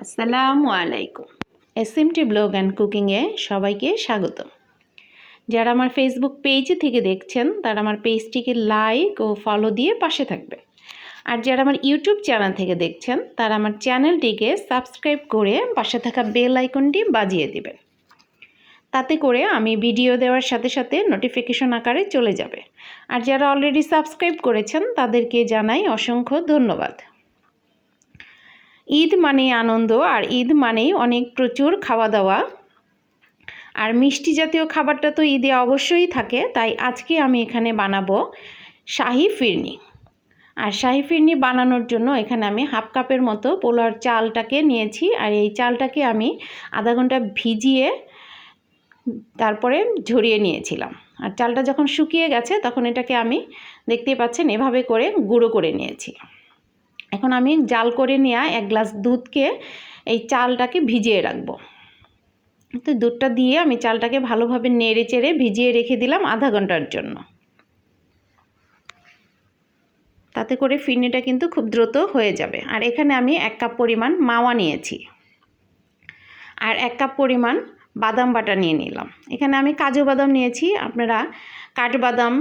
আসসালামু আলাইকুম। SMT blog and কুকিংয়ে সবাইকে স্বাগত। যারা আমার ফেসবুক পেজ থেকে দেখছেন তারা আমার পেজটিকে লাইক ও ফলো দিয়ে পাশে থাকবে। আর যারা আমার ইউটিউব চ্যানেল থেকে দেখছেন তারা আমার চ্যানেলটিকে সাবস্ক্রাইব করে পাশে থাকা বেল আইকনটি বাজিয়ে দিবেন। তাতে করে আমি ভিডিও দেওয়ার সাথে সাথে নোটিফিকেশন আকারে চলে যাবে। আর যারা অলরেডি সাবস্ক্রাইব করেছেন তাদেরকে জানাই অসংখ্য ধন্যবাদ। ঈদ মানেই আনন্দ, আর ঈদ মানেই অনেক প্রচুর খাওয়া দাওয়া, আর মিষ্টি জাতীয় খাবারটা তো ঈদে অবশ্যই থাকে। তাই আজকে আমি এখানে বানাবো শাহি ফিরনি। আর শাহি ফিরনি বানানোর জন্য এখানে আমি হাফ কাপের মতো পোলার চালটাকে নিয়েছি। আর এই চালটাকে আমি আধা ঘন্টা ভিজিয়ে তারপরে ঝরিয়ে নিয়েছিলাম। আর চালটা যখন শুকিয়ে গেছে তখন এটাকে আমি দেখতেই পাচ্ছেন এভাবে করে গুঁড়ো করে নিয়েছি। এখন আমি জাল করে নেওয়া 1 গ্লাস দুধকে এই চালটাকে ভিজিয়ে রাখবো। তো দুধটা দিয়ে আমি চালটাকে ভালোভাবে নেড়ে চেড়ে ভিজিয়ে রেখে দিলাম আধা ঘন্টার জন্য। তাতে করে ফিরনিটা কিন্তু খুব দ্রুত হয়ে যাবে। আর এখানে আমি 1 কাপ পরিমাণ মাওয়া নিয়েছি, আর 1 কাপ পরিমাণ বাদাম বাটা নিয়ে নিলাম। এখানে আমি কাজু বাদাম নিয়েছি, আপনারা কাঠবাদাম,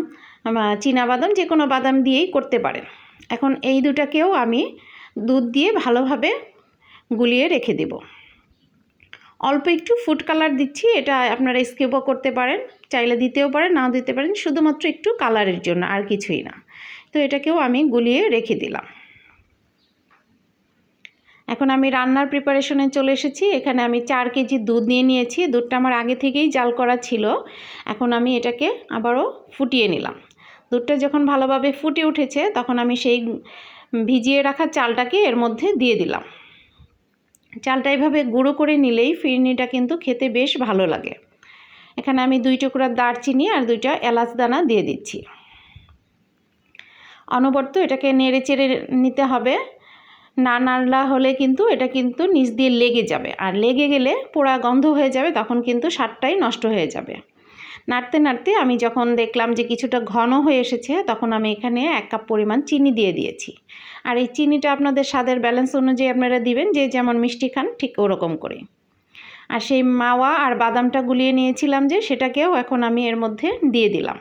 চীনা বাদাম যে কোনো বাদাম দিয়েই করতে পারেন। এখন এই দুটাকেও আমি দুধ দিয়ে ভালোভাবে গুলিয়ে রেখে দেব। অল্প একটু ফুড কালার দিচ্ছি, এটা আপনারা স্কিপও করতে পারেন, চাইলে দিতেও পারেন, নাও দিতে পারেন, শুধুমাত্র একটু কালারের জন্য, আর কিছুই না। তো এটাকেও আমি গুলিয়ে রেখে দিলাম। এখন আমি রান্নার প্রিপারেশনে চলে এসেছি। এখানে আমি 4 কেজি দুধ নিয়ে নিয়েছি। দুধটা আমার আগে থেকেই জাল করা ছিল। এখন আমি এটাকে আবারও ফুটিয়ে নিলাম। দুধটা যখন ভালোভাবে ফুটে উঠেছে তখন আমি সেই ভিজিয়ে রাখা চালটাকে এর মধ্যে দিয়ে দিলাম। চালটা এভাবে গুঁড়ো করে নিলেই ফিরনিটা কিন্তু খেতে বেশ ভালো লাগে। এখানে আমি 2 টুকরা দারচিনি আর 2টা এলাচ দানা দিয়ে দিচ্ছি। অনবরত এটাকে নেড়ে চেড়ে নিতে হবে, না নাড়লা হলে কিন্তু এটা কিন্তু নিচ দিয়ে লেগে যাবে, আর লেগে গেলে পোড়া গন্ধ হয়ে যাবে, তখন কিন্তু স্বাদটাই নষ্ট হয়ে যাবে। নাড়তে নাড়তে আমি যখন দেখলাম যে কিছুটা ঘন হয়ে এসেছে তখন আমি এখানে 1 কাপ পরিমাণ চিনি দিয়ে দিয়েছি। আর এই চিনিটা আপনাদের স্বাদের ব্যালেন্স অনুযায়ী আপনারা দিবেন, যে যেমন মিষ্টি খান ঠিক ওরকম করে। আর সেই মাওয়া আর বাদামটা গুলিয়ে নিয়েছিলাম যে, সেটাকেও এখন আমি এর মধ্যে দিয়ে দিলাম।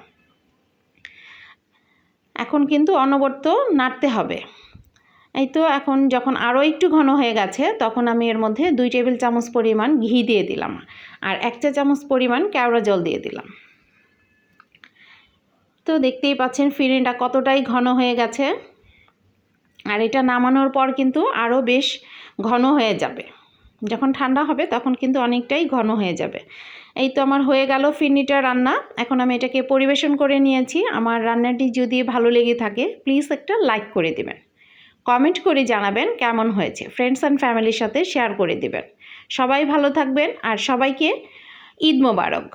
এখন কিন্তু অনবরত নাড়তে হবে। এই তো এখন যখন আরও একটু ঘন হয়ে গেছে তখন আমি এর মধ্যে 2 টেবিল চামচ পরিমাণ ঘি দিয়ে দিলাম, আর 1 চা চামচ পরিমাণ কেওড়া জল দিয়ে দিলাম। তো দেখতেই পাচ্ছেন ফিরনিটা কতটাই ঘন হয়ে গেছে। আর এটা নামানোর পর কিন্তু আরও বেশ ঘন হয়ে যাবে। যখন ঠান্ডা হবে তখন কিন্তু অনেকটাই ঘন হয়ে যাবে। এই তো আমার হয়ে গেল ফিরনিটা রান্না। এখন আমি এটাকে পরিবেশন করে নিয়েছি। আমার রান্নাটি যদি ভালো লেগে থাকে প্লিজ একটা লাইক করে দেবেন, কমেন্ট করে জানাবেন কেমন হয়েছে, ফ্রেন্ডস অ্যান্ড ফ্যামিলির সাথে শেয়ার করে দেবেন। সবাই ভালো থাকবেন, আর সবাইকে ঈদ মোবারক।